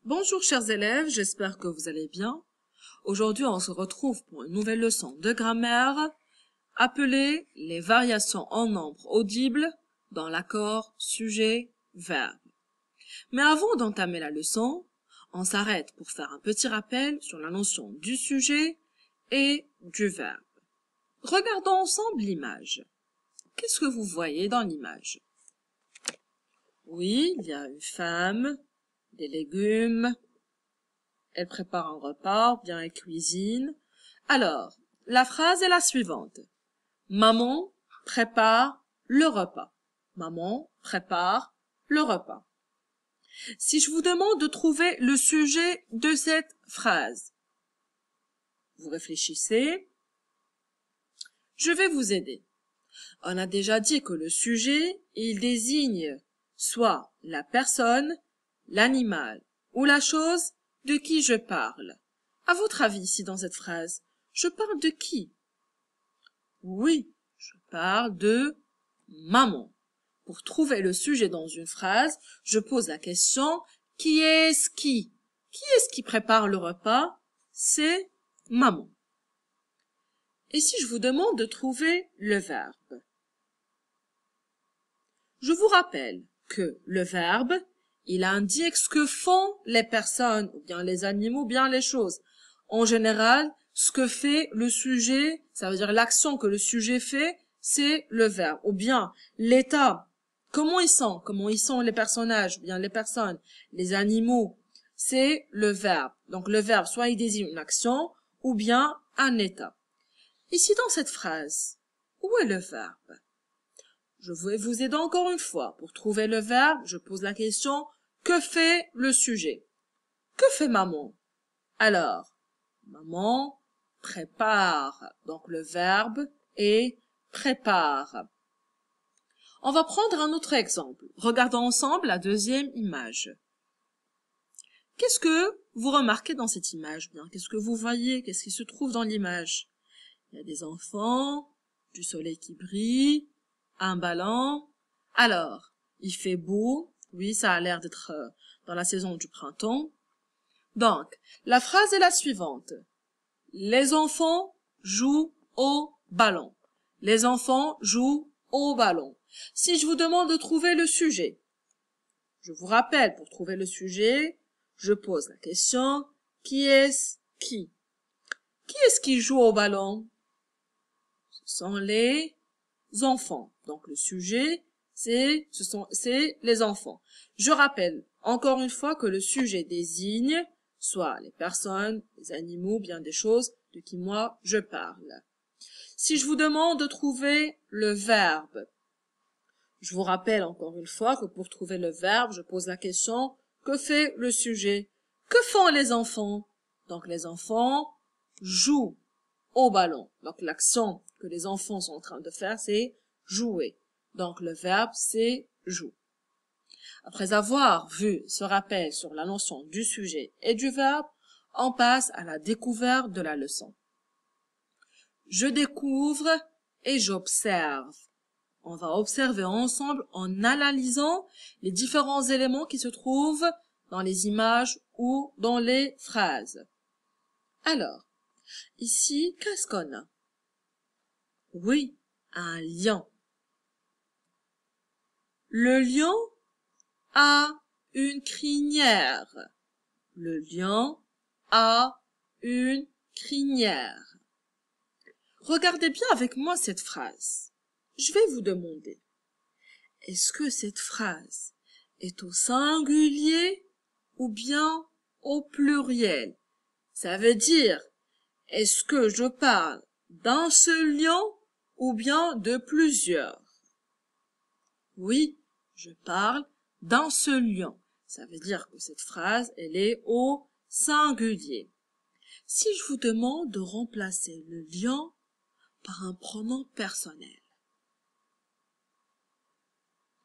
Bonjour chers élèves, j'espère que vous allez bien. Aujourd'hui, on se retrouve pour une nouvelle leçon de grammaire appelée les variations en nombre audibles dans l'accord sujet-verbe. Mais avant d'entamer la leçon, on s'arrête pour faire un petit rappel sur la notion du sujet et du verbe. Regardons ensemble l'image. Qu'est-ce que vous voyez dans l'image? Oui, il y a une femme, des légumes, elle prépare un repas, bien elle cuisine. Alors, la phrase est la suivante. Maman prépare le repas. Maman prépare le repas. Si je vous demande de trouver le sujet de cette phrase, vous réfléchissez. Je vais vous aider. On a déjà dit que le sujet, il désigne soit la personne, l'animal ou la chose de qui je parle. À votre avis, ici dans cette phrase, je parle de qui? Oui, je parle de maman. Pour trouver le sujet dans une phrase, je pose la question qui est-ce qui? Qui est-ce qui prépare le repas? C'est maman. Et si je vous demande de trouver le verbe? Je vous rappelle que le verbe, il indique ce que font les personnes, ou bien les animaux, ou bien les choses. En général, ce que fait le sujet, ça veut dire l'action que le sujet fait, c'est le verbe. Ou bien l'état, comment ils sont les personnages, ou bien les personnes, les animaux, c'est le verbe. Donc le verbe, soit il désigne une action, ou bien un état. Ici dans cette phrase, où est le verbe? Je vais vous aider encore une fois. Pour trouver le verbe, je pose la question, que fait le sujet? Que fait maman? Alors, maman prépare. Donc le verbe est prépare. On va prendre un autre exemple. Regardons ensemble la deuxième image. Qu'est-ce que vous remarquez dans cette image? Bien, qu'est-ce que vous voyez? Qu'est-ce qui se trouve dans l'image? Il y a des enfants, du soleil qui brille, un ballon. Alors, il fait beau. Oui, ça a l'air d'être dans la saison du printemps. Donc, la phrase est la suivante. Les enfants jouent au ballon. Les enfants jouent au ballon. Si je vous demande de trouver le sujet, je vous rappelle, pour trouver le sujet, je pose la question, qui est-ce qui? Qui est-ce qui joue au ballon? Ce sont les enfants. Donc le sujet, c'est les enfants. Je rappelle encore une fois que le sujet désigne soit les personnes, les animaux, bien des choses de qui moi je parle. Si je vous demande de trouver le verbe, je vous rappelle encore une fois que pour trouver le verbe, je pose la question, que fait le sujet? Que font les enfants? Donc les enfants jouent au ballon. Donc l'action que les enfants sont en train de faire, c'est jouer. Donc le verbe, c'est joue. Après avoir vu ce rappel sur la notion du sujet et du verbe, on passe à la découverte de la leçon. Je découvre et j'observe. On va observer ensemble en analysant les différents éléments qui se trouvent dans les images ou dans les phrases. Alors, ici, qu'est-ce qu'on a? Oui, un lion. Le lion a une crinière. Le lion a une crinière. Regardez bien avec moi cette phrase. Je vais vous demander, est-ce que cette phrase est au singulier ou bien au pluriel? Ça veut dire, est-ce que je parle d'un seul lion ou bien de plusieurs? Oui, je parle d'un seul lion. Ça veut dire que cette phrase, elle est au singulier. Si je vous demande de remplacer le lion par un pronom personnel.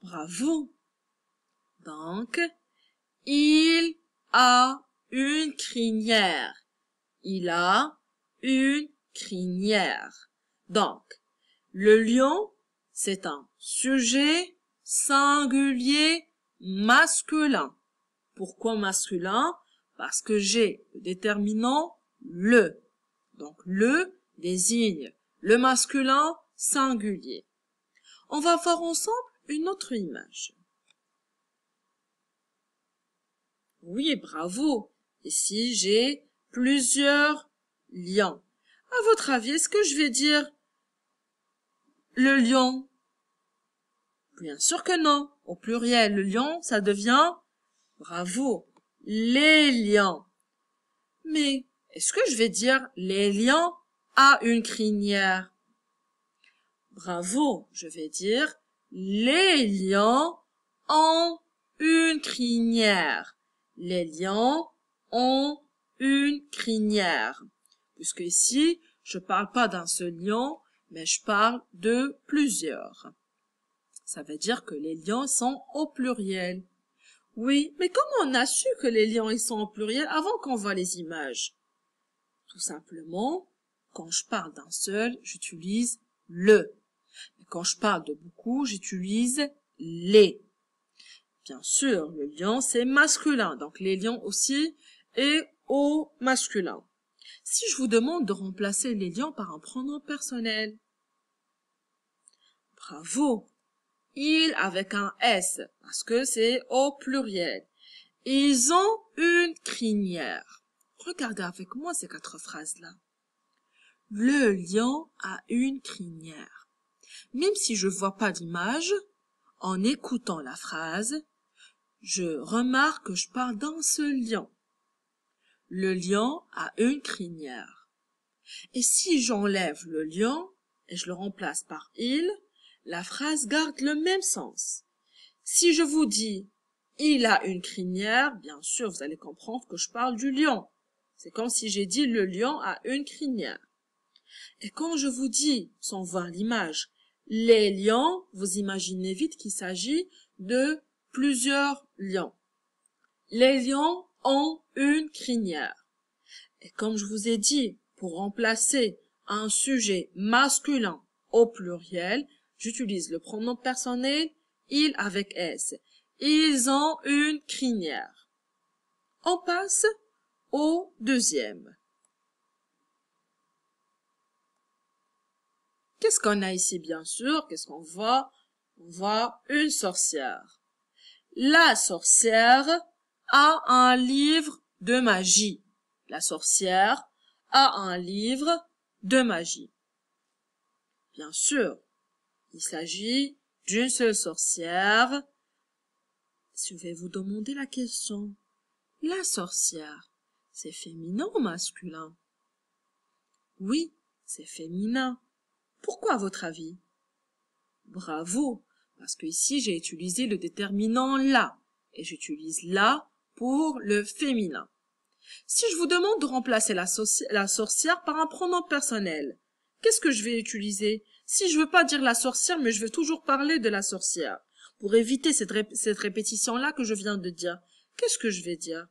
Bravo! Donc, il a une crinière. Il a une crinière. Donc, le lion, c'est un sujet singulier masculin. Pourquoi masculin? parce que j'ai le déterminant le. Donc le désigne le masculin singulier. On va voir ensemble une autre image. Oui, bravo. Ici, j'ai plusieurs lions. À votre avis, est-ce que je vais dire le lion? Bien sûr que non. Au pluriel, le lion, ça devient, bravo, les lions. Mais est-ce que je vais dire les lions à une crinière? Bravo, je vais dire les lions ont une crinière. Les lions ont une crinière. Puisque ici, je parle pas d'un seul lion, mais je parle de plusieurs. Ça veut dire que les lions sont au pluriel. Oui, mais comment on a su que les lions ils sont au pluriel avant qu'on voit les images? Tout simplement, quand je parle d'un seul, j'utilise le. Mais quand je parle de beaucoup, j'utilise les. Bien sûr, le lion, c'est masculin, donc les lions aussi est au masculin. Si je vous demande de remplacer les lions par un pronom personnel, bravo! Ils avec un S, parce que c'est au pluriel. Ils ont une crinière. Regardez avec moi ces 4 phrases-là. Le lion a une crinière. Même si je vois pas d'image, en écoutant la phrase, je remarque que je parle d'un seul lion. Le lion a une crinière. Et si j'enlève le lion et je le remplace par il, la phrase garde le même sens. Si je vous dis « il a une crinière », bien sûr, vous allez comprendre que je parle du lion. C'est comme si j'ai dit « le lion a une crinière ». Et quand je vous dis, sans voir l'image, « les lions », vous imaginez vite qu'il s'agit de plusieurs lions. Les lions ont une crinière. Et comme je vous ai dit, pour remplacer un sujet masculin au pluriel, j'utilise le pronom personnel « il » avec « s ». Ils ont une crinière. On passe au deuxième. Qu'est-ce qu'on a ici, bien sûr? Qu'est-ce qu'on voit? On voit une sorcière. La sorcière a un livre de magie. La sorcière a un livre de magie. Bien sûr, il s'agit d'une seule sorcière. Je vais vous demander la question. La sorcière, c'est féminin ou masculin? Oui, c'est féminin. Pourquoi à votre avis? Bravo, parce que ici j'ai utilisé le déterminant la et j'utilise la pour le féminin. Si je vous demande de remplacer la sorcière par un pronom personnel, qu'est-ce que je vais utiliser? Si je veux pas dire la sorcière, mais je veux toujours parler de la sorcière, pour éviter cette répétition-là que je viens de dire, qu'est-ce que je vais dire?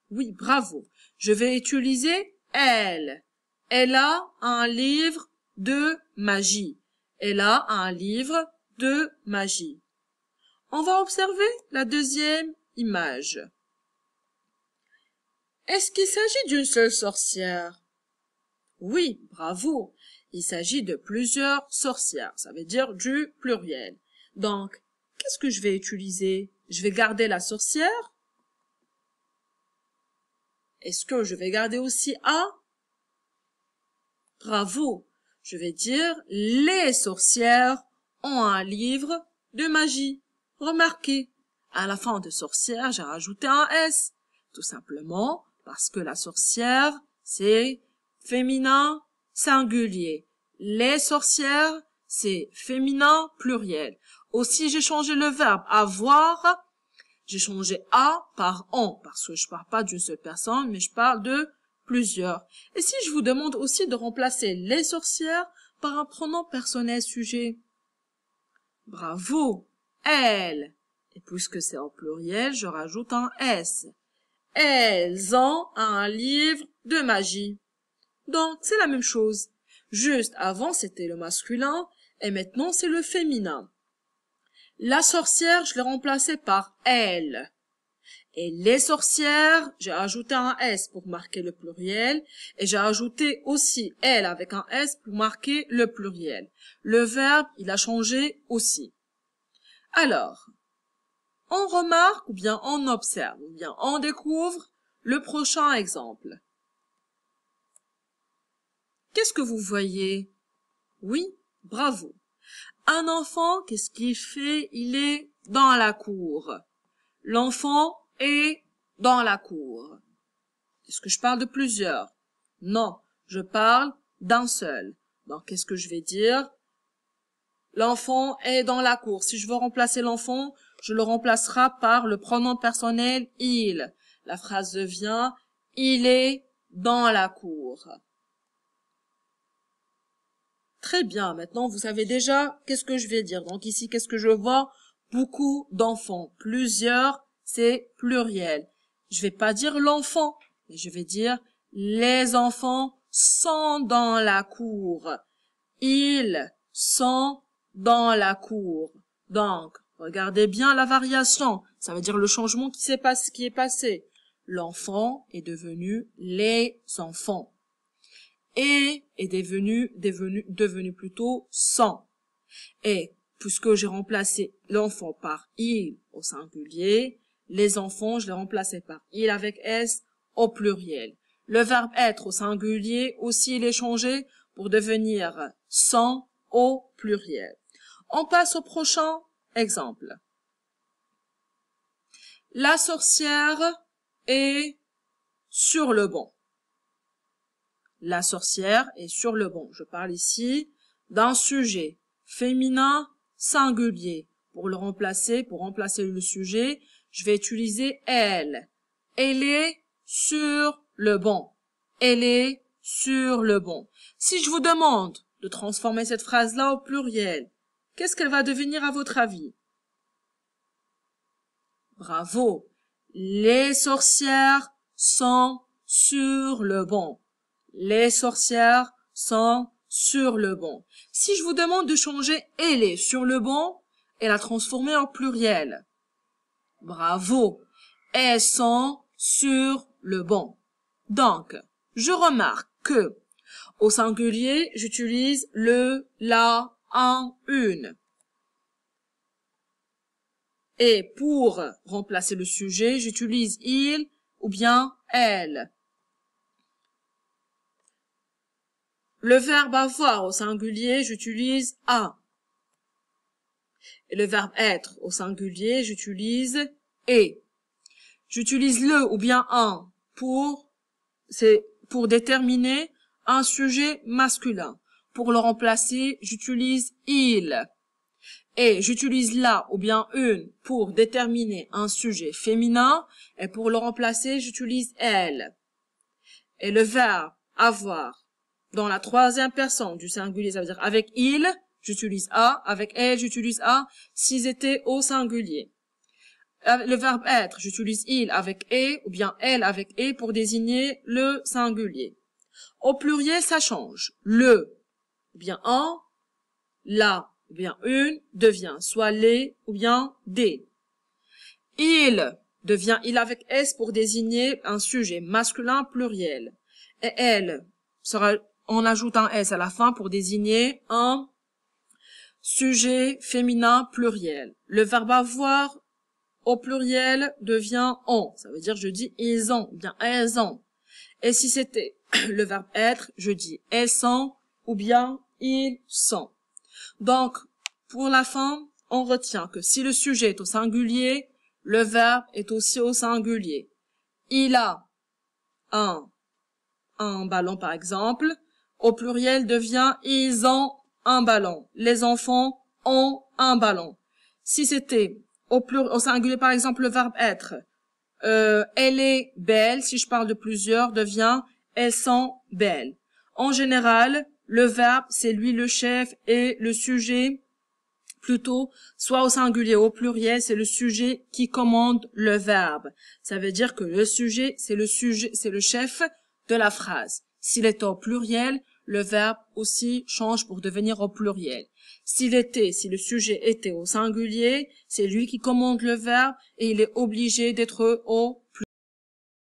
Oui, bravo. Je vais utiliser elle. Elle a un livre de magie. Elle a un livre de magie. On va observer la deuxième image. Est-ce qu'il s'agit d'une seule sorcière? Oui, bravo. Il s'agit de plusieurs sorcières. Ça veut dire du pluriel. Donc, qu'est-ce que je vais utiliser? Je vais garder la sorcière. Est-ce que je vais garder aussi A? Bravo. Je vais dire les sorcières ont un livre de magie. Remarquez, à la fin de sorcière, j'ai rajouté un S. Tout simplement parce que la sorcière, c'est féminin singulier. Les sorcières, c'est féminin pluriel. Aussi, j'ai changé le verbe avoir. J'ai changé a par on parce que je parle pas d'une seule personne, mais je parle de plusieurs. Et si je vous demande aussi de remplacer les sorcières par un pronom personnel sujet? Bravo! Elles. Et puisque c'est au pluriel, je rajoute un S. Elles ont un livre de magie. Donc, c'est la même chose. Juste avant, c'était le masculin et maintenant, c'est le féminin. La sorcière, je l'ai remplacée par elle. Et les sorcières, j'ai ajouté un S pour marquer le pluriel. Et j'ai ajouté aussi elles avec un S pour marquer le pluriel. Le verbe, il a changé aussi. Alors, on remarque ou bien on observe ou bien on découvre le prochain exemple. Qu'est-ce que vous voyez? Oui, bravo. Un enfant, qu'est-ce qu'il fait? Il est dans la cour. L'enfant est dans la cour. Est-ce que je parle de plusieurs? Non, je parle d'un seul. Donc, qu'est-ce que je vais dire? L'enfant est dans la cour. Si je veux remplacer l'enfant, je le remplacerai par le pronom personnel il. La phrase devient il est dans la cour. Très bien. Maintenant, vous savez déjà qu'est-ce que je vais dire. Donc ici, qu'est-ce que je vois? Beaucoup d'enfants. Plusieurs, c'est pluriel. Je vais pas dire l'enfant, mais je vais dire les enfants sont dans la cour. Ils sont dans la cour. Donc, regardez bien la variation. Ça veut dire le changement qui est passé. L'enfant est devenu les enfants. Et est devenu plutôt sont. Et puisque j'ai remplacé l'enfant par il au singulier, les enfants, je les remplaçais par il avec S au pluriel. Le verbe être au singulier aussi, il est changé pour devenir sont au pluriel. On passe au prochain exemple. La sorcière est sur le banc. La sorcière est sur le banc. Je parle ici d'un sujet féminin singulier. Pour remplacer le sujet, je vais utiliser elle. Elle est sur le banc. Elle est sur le banc. Si je vous demande de transformer cette phrase-là au pluriel, qu'est-ce qu'elle va devenir à votre avis? Bravo! Les sorcières sont sur le banc. Les sorcières sont sur le banc. Si je vous demande de changer « elle est sur le banc », et la transformer en pluriel. Bravo! Elles sont sur le banc. Donc, je remarque que au singulier, j'utilise le, la, un, une. Et pour remplacer le sujet, j'utilise il ou bien elle. Le verbe avoir au singulier, j'utilise a. Et le verbe être au singulier, j'utilise est. J'utilise le ou bien un pour déterminer un sujet masculin. Pour le remplacer, j'utilise il. Et j'utilise la ou bien une pour déterminer un sujet féminin. Et pour le remplacer, j'utilise elle. Et le verbe avoir dans la troisième personne du singulier, ça veut dire avec il, j'utilise a. Avec elle, j'utilise a. S'ils étaient au singulier. Le verbe être, j'utilise il avec et ou bien elle avec et pour désigner le singulier. Au pluriel, ça change. Le ou bien un, la ou bien une devient soit les ou bien des. Il devient il avec s pour désigner un sujet masculin pluriel. Et elle on ajoute un s à la fin pour désigner un sujet féminin pluriel. Le verbe avoir au pluriel devient ont. Ça veut dire je dis ils ont ou bien elles ont. Et si c'était le verbe être, je dis elles sont ou bien ils sont. Donc, pour la fin, on retient que si le sujet est au singulier, le verbe est aussi au singulier. Il a un ballon par exemple. Au pluriel devient ils ont un ballon. Les enfants ont un ballon. Si c'était au singulier, par exemple, le verbe être. Elle est belle, si je parle de plusieurs, devient elles sont belles. En général, le verbe, c'est lui le chef et le sujet, plutôt, soit au singulier ou au pluriel, c'est le sujet qui commande le verbe. Ça veut dire que le sujet, c'est le chef de la phrase. S'il est au pluriel, le verbe aussi change pour devenir au pluriel. Si le sujet était au singulier, c'est lui qui commande le verbe et il est obligé d'être au pluriel.